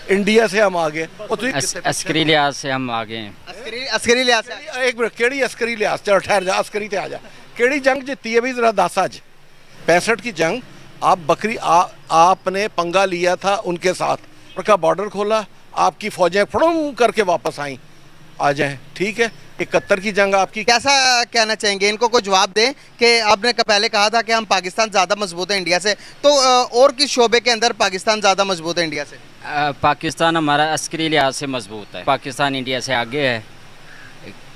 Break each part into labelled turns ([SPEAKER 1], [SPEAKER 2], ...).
[SPEAKER 1] India से हम आगे
[SPEAKER 2] अस्करी लिहाज से हम आगे हैं।
[SPEAKER 3] अस्करी लिहाज से
[SPEAKER 1] एक मिनट केड़ी अस्करी लिहाज चलो ठहर जा अस्करी ते आ जा केड़ी जंग जीती है भी जरा दस आज 65 की जंग आप आपने पंगा लिया था उनके साथ उनका बॉर्डर खोला आपकी फौजें फड़ूम करके वापस आई आ जाए ठीक है 71 की जंग आपकी
[SPEAKER 3] कैसा कहना चाहेंगे इनको कोई जवाब दें कि आपने पहले कहा था कि हम पाकिस्तान ज़्यादा मजबूत है इंडिया से तो और किस शोबे के अंदर पाकिस्तान ज़्यादा मजबूत है इंडिया से?
[SPEAKER 2] पाकिस्तान हमारा अस्करी लिहाज से मजबूत है। पाकिस्तान इंडिया से आगे है।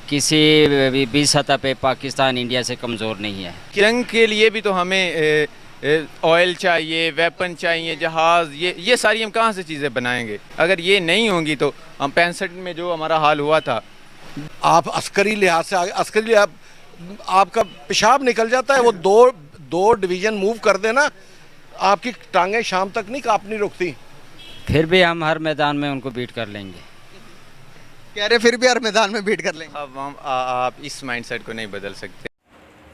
[SPEAKER 2] किसी भी सतह पे पाकिस्तान इंडिया से कमज़ोर नहीं है।
[SPEAKER 4] जंग के लिए भी तो हमें ऑयल चाहिए, वेपन चाहिए, जहाज़, ये सारी हम कहाँ से चीज़ें बनाएंगे? अगर ये नहीं होंगी तो हम 65 में जो हमारा हाल हुआ था।
[SPEAKER 1] आप अस्करी लिहाज से आगे अस्करी लिहाज आपका पेशाब निकल जाता है वो दो डिवीज़न मूव कर देना आपकी टांगें शाम तक नहीं कांपनी रुकती।
[SPEAKER 2] फिर भी हम हर मैदान में उनको बीट कर लेंगे।
[SPEAKER 3] कह रहे फिर भी हर मैदान में बीट कर लेंगे।
[SPEAKER 4] अब हम आप इस माइंडसेट को नहीं बदल सकते।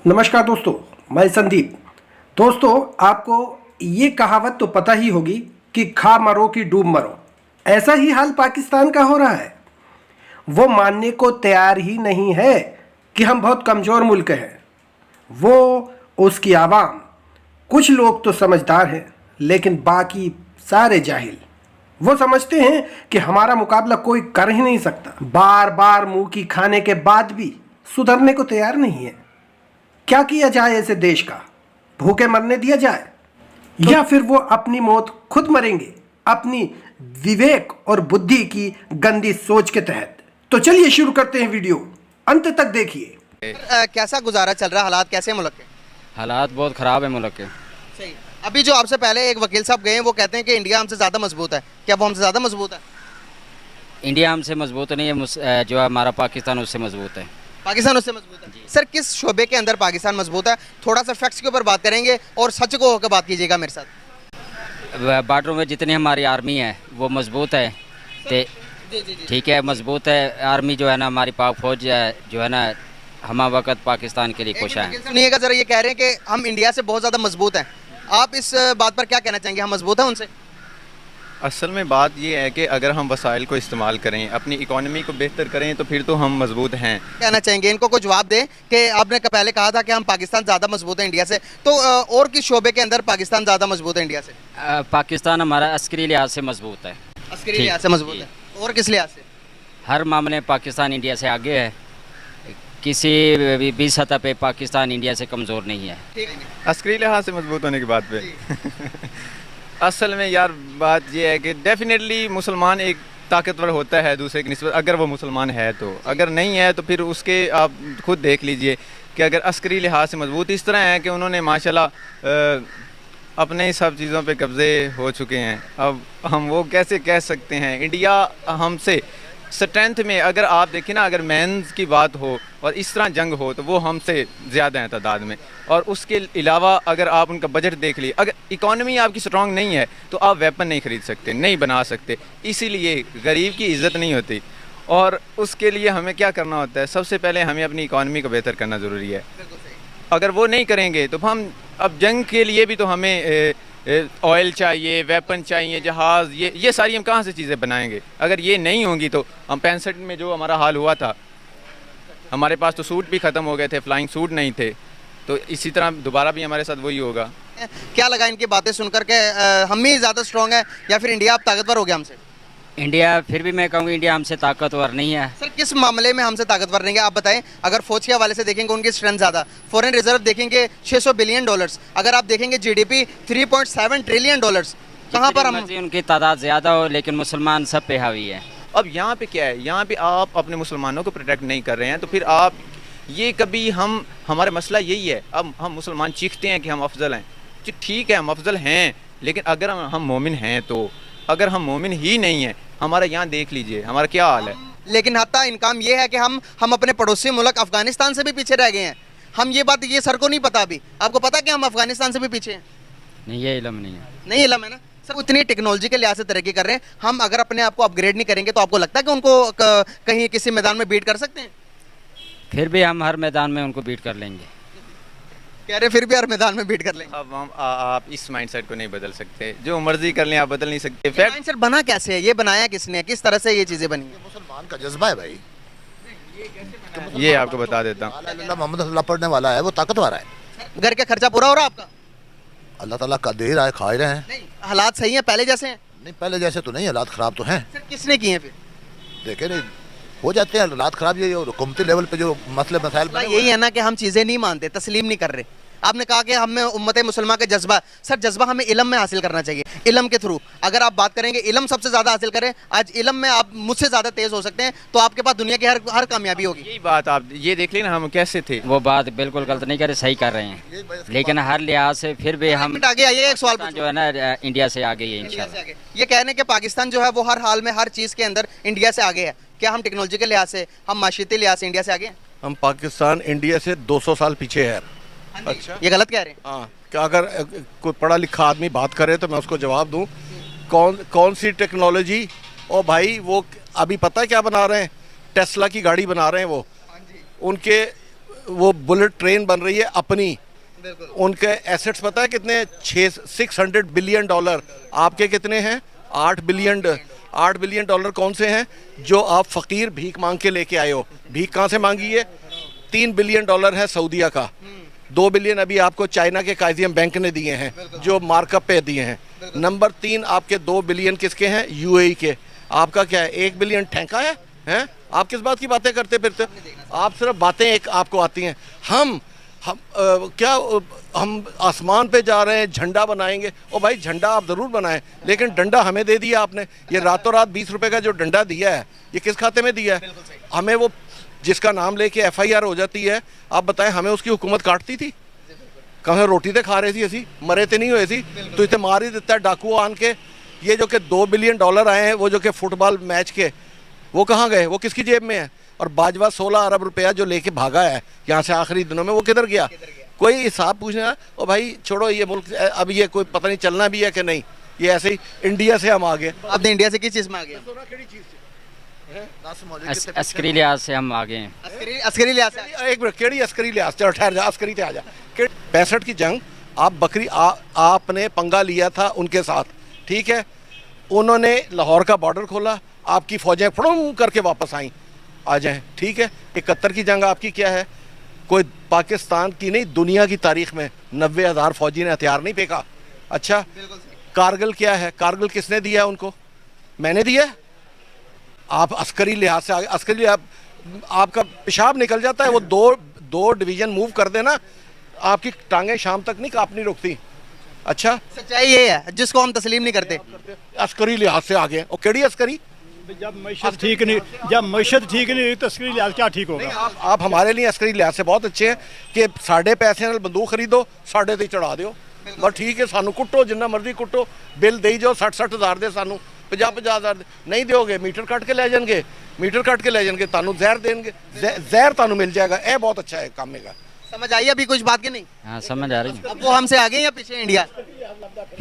[SPEAKER 5] नमस्कार दोस्तों, मैं संदीप। दोस्तों आपको ये कहावत तो पता ही होगी कि खा मरो कि डूब मरो। ऐसा ही हाल पाकिस्तान का हो रहा है। वो मानने को तैयार ही नहीं है कि हम बहुत कमज़ोर मुल्क हैं। वो उसकी आवाम कुछ लोग तो समझदार हैं लेकिन बाकी सारे जाहिल। वो समझते हैं कि हमारा मुकाबला कोई कर ही नहीं सकता। बार बार मुंह की खाने के बाद भी सुधरने को तैयार नहीं है। क्या किया जाए ऐसे देश का? भूखे मरने दिया जाए या फिर वो अपनी मौत खुद मरेंगे अपनी विवेक और बुद्धि की गंदी सोच के तहत? तो चलिए शुरू करते हैं वीडियो, अंत तक देखिए।
[SPEAKER 3] कैसा गुजारा चल रहा है? हालात कैसे हैं मुल्क के?
[SPEAKER 2] हालात बहुत ख़राब है मुल्क के।
[SPEAKER 3] सही। अभी जो आपसे पहले एक वकील साहब गए हैं वो कहते हैं कि इंडिया हमसे ज़्यादा मजबूत है। क्या वो हमसे ज़्यादा मजबूत है?
[SPEAKER 2] इंडिया हमसे मजबूत नहीं है, जो हमारा पाकिस्तान उससे मजबूत है।
[SPEAKER 3] पाकिस्तान उससे मजबूत है। सर किस शोबे के अंदर पाकिस्तान मजबूत है? थोड़ा सा फैक्ट्स के ऊपर बात करेंगे और सच को होकर बात कीजिएगा मेरे साथ।
[SPEAKER 2] बॉर्डरों में जितनी हमारी आर्मी है वो मजबूत है। ठीक है, मजबूत है आर्मी जो है ना, हमारी पाक फौज जो है ना हम वक्त पाकिस्तान के लिए कोशा है।
[SPEAKER 3] सुनिएगा जरा, ये कह रहे हैं कि हम इंडिया से बहुत ज़्यादा मजबूत हैं। आप इस बात पर क्या कहना चाहेंगे? हम मजबूत हैं उनसे?
[SPEAKER 4] असल में बात ये है कि अगर हम वसाइल को इस्तेमाल करें, अपनी इकोनॉमी को बेहतर करें तो फिर तो हम मजबूत हैं।
[SPEAKER 3] कहना चाहेंगे इनको कोई जवाब दें कि आपने पहले कहा था कि हम पाकिस्तान ज़्यादा मजबूत है इंडिया से, तो और किस शोबे के अंदर पाकिस्तान ज़्यादा मजबूत है इंडिया से?
[SPEAKER 2] पाकिस्तान हमारा अस्करी लिहाज से मजबूत है।
[SPEAKER 3] अस्करी लिहाज से मजबूत है। और किस लिहाज से?
[SPEAKER 2] हर मामले में पाकिस्तान इंडिया से आगे है। किसी भी सतह पे पाकिस्तान इंडिया से कमज़ोर नहीं है।
[SPEAKER 4] अस्करी लिहाज से मजबूत होने की बात पे असल में यार बात ये है कि डेफिनेटली मुसलमान एक ताकतवर होता है दूसरे की निस्बत, अगर वो मुसलमान है तो। अगर नहीं है तो फिर उसके आप खुद देख लीजिए कि अगर अस्करी लिहाज से मजबूत इस तरह है कि उन्होंने माशाल्लाह अपने सब चीज़ों पे कब्ज़े हो चुके हैं। अब हम वो कैसे कह सकते हैं? इंडिया हमसे स्ट्रेंथ में अगर आप देखें ना, अगर मेंस की बात हो और इस तरह जंग हो तो वो हमसे ज़्यादा हैं तादाद में। और उसके अलावा अगर आप उनका बजट देख लीजिए, अगर इकॉनमी आपकी स्ट्रॉन्ग नहीं है तो आप वेपन नहीं ख़रीद सकते, नहीं बना सकते। इसीलिए गरीब की इज़्ज़त नहीं होती। और उसके लिए हमें क्या करना होता है? सबसे पहले हमें अपनी इकॉनमी को बेहतर करना ज़रूरी है। अगर वो नहीं करेंगे तो हम अब जंग के लिए भी तो हमें ऑयल चाहिए, वेपन चाहिए, जहाज़, ये सारी हम कहाँ से चीज़ें बनाएंगे? अगर ये नहीं होंगी तो हम 65 में जो हमारा हाल हुआ था, हमारे पास तो सूट भी ख़त्म हो गए थे, फ्लाइंग सूट नहीं थे। तो इसी तरह दोबारा भी हमारे साथ वही होगा।
[SPEAKER 3] क्या लगा इनकी बातें सुनकर के हम ही ज़्यादा स्ट्रॉन्ग है या फिर इंडिया अब ताकतवर हो गया हमसे?
[SPEAKER 2] इंडिया, फिर भी मैं कहूँगा इंडिया हमसे ताकतवर नहीं है।
[SPEAKER 3] सर किस मामले में हमसे ताकतवर नहीं है आप बताएं? अगर फौज के हवाले से देखेंगे उनकी स्ट्रेंथ ज़्यादा, फॉरेन रिजर्व देखेंगे 600 बिलियन डॉलर्स, अगर आप देखेंगे जीडीपी 3.7 ट्रिलियन डॉलर्स, कहाँ पर हम?
[SPEAKER 2] उनकी तादाद ज़्यादा हो लेकिन मुसलमान सब पे हावी है।
[SPEAKER 4] अब यहाँ पे क्या है? यहाँ पे आप अपने मुसलमानों को प्रोटेक्ट नहीं कर रहे हैं तो फिर आप ये कभी हमारा मसला यही है। अब हम मुसलमान चीखते हैं कि हम अफजल हैं। ठीक है, हम अफजल हैं, लेकिन अगर हम मोमिन हैं तो। अगर हम मोमिन ही नहीं हैं, हमारा यहाँ देख लीजिए हमारा क्या हाल है।
[SPEAKER 3] लेकिन हत्ता इनकाम ये है कि हम अपने पड़ोसी मुल्क अफगानिस्तान से भी पीछे रह गए हैं। हम ये बात ये सर को नहीं पता। अभी आपको पता कि हम अफगानिस्तान से भी पीछे हैं?
[SPEAKER 2] नहीं, ये इल्म नहीं है।
[SPEAKER 3] नहीं इल्म है ना सर। इतनी टेक्नोलॉजी के लिहाज से तरक्की कर रहे हैं, हम अगर अपने आप को अपग्रेड नहीं करेंगे तो आपको लगता है कि उनको कहीं किसी मैदान में बीट कर सकते हैं?
[SPEAKER 2] फिर भी हम हर मैदान में उनको बीट कर लेंगे।
[SPEAKER 3] कह रहे फिर भी हर मैदान में बीट कर लेंगे।
[SPEAKER 4] अब आप इस माइंडसेट को नहीं बदल सकते, जो मर्जी कर लें आप बदल नहीं सकते। फैक्ट
[SPEAKER 3] माइंडसेट बना कैसे है, ये बनाया किसने, किस तरह से ये चीजें बनी है?
[SPEAKER 6] मुसलमान का जज्बा है भाई।
[SPEAKER 4] ये आपको बता देता हूँ,
[SPEAKER 6] अल्लाह मोहम्मद अल्लाह पढ़ने वाला है, वो ताकतवर है।
[SPEAKER 3] घर का खर्चा पूरा हो रहा है आपका?
[SPEAKER 6] अल्लाह ताला का दे रहा है, खा ही रहे हैं।
[SPEAKER 3] नहीं, हालात सही हैं, पहले जैसे हैं?
[SPEAKER 6] नहीं पहले जैसे तो नहीं, हालात खराब तो हैं।
[SPEAKER 3] सर किसने किए हैं फिर?
[SPEAKER 6] देखे नहीं हो जाते हैं हालात खराब, ये हुकूमती लेवल पे जो मसले मसाइल
[SPEAKER 3] मसला यही है ना कि हम चीजें नहीं मानते, तस्लीम नहीं कर रहे। आपने कहा कि हमें उम्मत मुसलमान का जज्बा, सर जज्बा हमें इल्म में हासिल करना चाहिए, इल्म के थ्रू। अगर आप बात करेंगे इल्म सबसे ज्यादा हासिल करें, आज इल्म में आप मुझसे ज्यादा तेज हो सकते हैं, तो आपके पास दुनिया की हर कामयाबी होगी।
[SPEAKER 4] यही बात आप ये देख लेना हम कैसे थे।
[SPEAKER 2] वो बात बिल्कुल गलत नहीं कर रहे, सही कर रहे हैं, लेकिन हर लिहाज से फिर भी हम
[SPEAKER 3] आगे आइए, एक सवाल
[SPEAKER 2] जो है ना इंडिया से आगे ही है
[SPEAKER 3] इंडिया
[SPEAKER 2] इंशाल्लाह।
[SPEAKER 3] से आगे। ये कह रहे हैं कि पाकिस्तान जो है वो हर हाल में हर चीज के अंदर इंडिया से आगे है। क्या हम टेक्नोलॉजी के लिहाज से, हम माशियती लिहाज से इंडिया से आगे हैं?
[SPEAKER 1] हम पाकिस्तान इंडिया से 200 साल पीछे है।
[SPEAKER 3] अच्छा, ये गलत कह रहे हैं?
[SPEAKER 1] हाँ, कि अगर कोई पढ़ा लिखा आदमी बात करे तो मैं उसको जवाब दूं, कौन सी टेक्नोलॉजी? ओ भाई वो अभी पता है क्या बना रहे हैं? टेस्ला की गाड़ी बना रहे हैं वो, उनके वो बुलेट ट्रेन बन रही है अपनी, उनके एसेट्स पता है कितने? 600 बिलियन डॉलर। आपके कितने हैं? 8 बिलियन डॉलर कौन से हैं जो आप फ़कीर भीख मांग के लेके आए हो? भीख कहाँ से मांगी है? 3 बिलियन डॉलर है सऊदीया का, 2 बिलियन अभी आपको चाइना के कायज़ीम बैंक ने दिए हैं जो मार्कअप पे दिए हैं। नंबर 3 आपके 2 बिलियन किसके हैं? यूएई के। आपका क्या है? 1 बिलियन ठेका है? हैं? आप किस बात की बातें करते फिरते? आप सिर्फ बातें एक आपको आती हैं। हम आसमान पे जा रहे हैं, झंडा बनाएंगे। ओ भाई झंडा आप ज़रूर बनाएं, लेकिन डंडा हमें दे दिया आपने। ये रातों रात 20 रुपए का जो डंडा दिया है, ये किस खाते में दिया है? हमें वो जिसका नाम लेके FIR हो जाती है, आप बताएं हमें उसकी हुकूमत काटती थी? कहीं रोटी तो खा रही थी, असी मरे तो नहीं हुए सी, तो इतने मार ही देता है डाकू आन के। ये जो कि 2 बिलियन डॉलर आए हैं, वो जो कि फुटबॉल मैच के, वो कहाँ गए? वो किसकी जेब में है? और बाजवा 16 अरब रुपया जो लेके भागा है यहाँ से आखिरी दिनों में, वो किधर गया? कोई हिसाब पूछना? ओ भाई छोड़ो ये मुल्क, अब ये कोई पता नहीं चलना भी है कि नहीं। ये ऐसे ही इंडिया से हम आ गए।
[SPEAKER 3] आपने इंडिया से किस चीज में आ गए?
[SPEAKER 2] अस्करी लिहाज से हम आगे हैं।
[SPEAKER 3] अस्करी लिहाज से?
[SPEAKER 1] एक मिनट, केड़ी अस्करी लिहाज? चलो ठहर जा, अस्करी ते आ जा। 65 की जंग आप आपने पंगा लिया था उनके साथ, ठीक है? उन्होंने लाहौर का बॉर्डर खोला, आपकी फौजें फड़ूम करके वापस आई, आ जाएं, ठीक है? 71 की जंग आपकी क्या है? कोई पाकिस्तान की नहीं, दुनिया की तारीख में 90,000 फौजी ने हथियार नहीं फेंका। अच्छा, कारगिल क्या है? कारगिल किसने दिया है उनको? मैंने दिया। आप अस्करी लिहाज से आगे, अस्करी लिहाज आपका पेशाब निकल जाता है, वो दो डिवीजन मूव कर देना, आपकी टांगें शाम तक नहीं कांपनी रुकती। अच्छा,
[SPEAKER 3] सच्चाई ये है जिसको हम तस्लीम नहीं करते।
[SPEAKER 1] अस्करी लिहाज से आगे। और केड़ी अस्करी?
[SPEAKER 7] जब मैशत ठीक नहीं तो अस्करी लिहाज क्या ठीक होगा?
[SPEAKER 1] आप हमारे लिए अस्करी लिहाज से बहुत अच्छे हैं कि साढ़े पैसे नाल बंदूक खरीदो, साढ़े ते चढ़ा दिओ, बस ठीक है। सानू कुट्टो, जिन्ना मर्जी कुट्टो, बिल दे जाओ 60 हज़ार दे, सानू 50 हज़ार नहीं दोगे, मीटर कट के ले जाएंगे, तानू जहर देंगे, जहर तानू मिल जाएगा। ये बहुत अच्छा है काम का।
[SPEAKER 3] समझ आई अभी कुछ बात की नहीं?
[SPEAKER 2] हाँ समझ आ रही है।
[SPEAKER 3] अब वो हमसे आगे या पीछे इंडिया?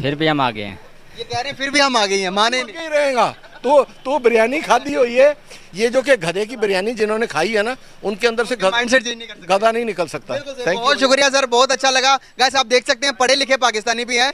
[SPEAKER 2] फिर भी हम आगे हैं।
[SPEAKER 3] ये कह रहे हैं फिर भी हम आगे हैं, माने नहीं।
[SPEAKER 1] ही रहेगा। तो बिरयानी खाती हुई है, ये जो कि गधे की बिरयानी जिन्होंने खाई है ना, उनके अंदर से
[SPEAKER 3] माइंडसेट चेंज नहीं कर सकते।
[SPEAKER 1] गधा नहीं निकल सकता।
[SPEAKER 3] बहुत शुक्रिया सर, बहुत अच्छा लगा। गाइस आप देख सकते हैं पढ़े लिखे पाकिस्तानी भी हैं।